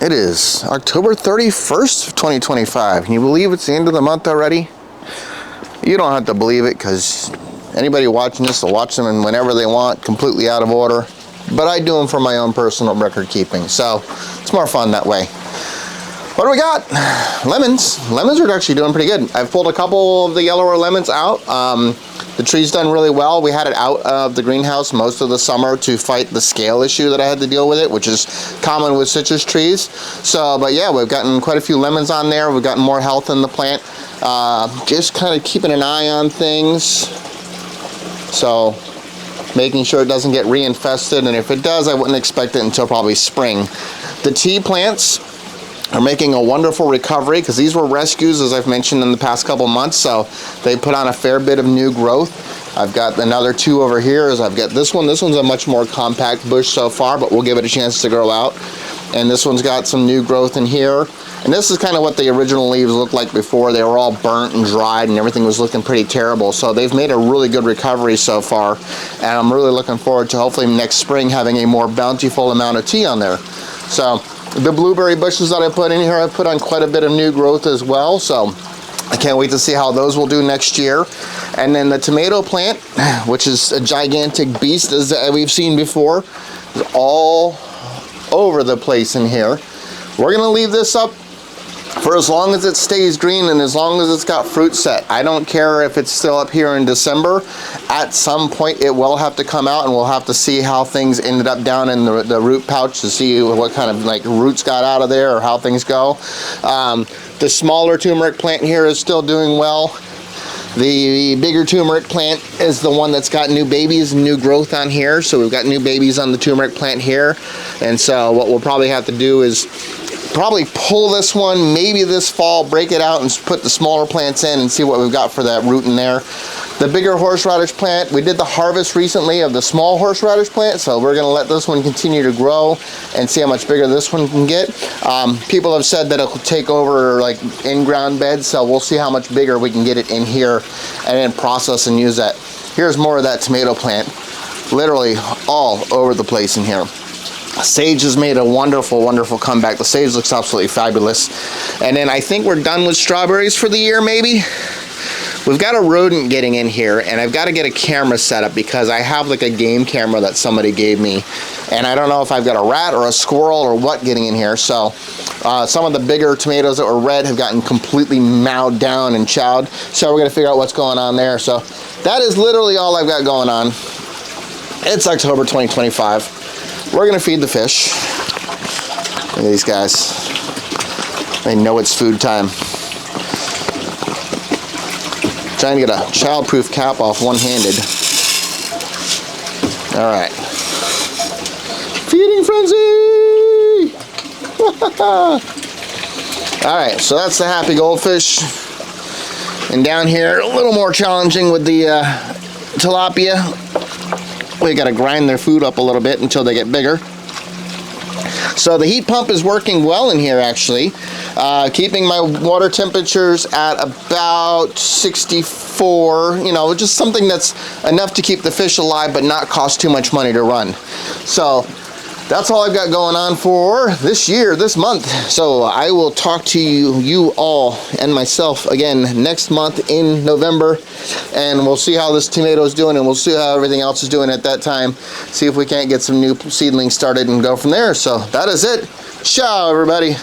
It is October 31st of 2025. Can you believe it's the end of the month already? You don't have to believe it, because anybody watching this will watch them whenever they want, completely out of order. But I do them for my own personal record keeping, so it's more fun that way. What do we got? Lemons. Lemons are actually doing pretty good. I've pulled a couple of the yellower lemons out. The tree's done really well. We had it out of the greenhouse most of the summer to fight the scale issue that I had to deal with it, which is common with citrus trees. So, but yeah, we've gotten quite a few lemons on there. We've gotten more health in the plant. Just kind of keeping an eye on things. So, making sure it doesn't get reinfested, and if it does, I wouldn't expect it until probably spring. The tea plants are making a wonderful recovery, because these were rescues, as I've mentioned, in the past couple months, so they put on a fair bit of new growth. I've got another two over here. I've got this one. This one's a much more compact bush so far, but we'll give it a chance to grow out. And this one's got some new growth in here. And this is kind of what the original leaves looked like before. They were all burnt and dried, and everything was looking pretty terrible. So they've made a really good recovery so far, and I'm really looking forward to hopefully next spring having a more bountiful amount of tea on there. So the blueberry bushes that I put in here, I put on quite a bit of new growth as well. So I can't wait to see how those will do next year. And then the tomato plant, which is a gigantic beast as we've seen before, is all over the place in here. We're gonna leave this up for as long as it stays green and as long as it's got fruit set. I don't care if it's still up here in December. At some point it will have to come out, and we'll have to see how things ended up down in the root pouch to see what kind of like roots got out of there or how things go. The smaller turmeric plant here is still doing well. The bigger turmeric plant is the one that's got new babies and new growth on here. So we've got new babies on the turmeric plant here. And so what we'll probably have to do is probably pull this one maybe this fall, break it out and put the smaller plants in and see what we've got for that root in there. The bigger horseradish plant, we did the harvest recently of the small horseradish plant, so we're gonna let this one continue to grow and see how much bigger this one can get. People have said that it'll take over like in-ground beds, so we'll see how much bigger we can get it in here and then process and use that. Here's more of that tomato plant, literally all over the place in here. Sage has made a wonderful, wonderful comeback. The sage looks absolutely fabulous. And then I think we're done with strawberries for the year, maybe. We've got a rodent getting in here, and I've got to get a camera set up because I have like a game camera that somebody gave me. And I don't know if I've got a rat or a squirrel or what getting in here. So some of the bigger tomatoes that were red have gotten completely mowed down and chowed. So we're going to figure out what's going on there. So that is literally all I've got going on. It's October 2025. We're gonna feed the fish. Look at these guys. They know it's food time. Trying to get a child-proof cap off one-handed. All right. Feeding frenzy! All right, so that's the happy goldfish. And down here, a little more challenging with the tilapia. We got to grind their food up a little bit until they get bigger. So the heat pump is working well in here, actually, keeping my water temperatures at about 64, you know, just something that's enough to keep the fish alive but not cost too much money to run. So that's all I've got going on for this year, this month. So I will talk to you all and myself again next month in November, and we'll see how this tomato is doing, and we'll see how everything else is doing at that time. See if we can't get some new seedlings started and go from there. So that is it. Ciao, everybody.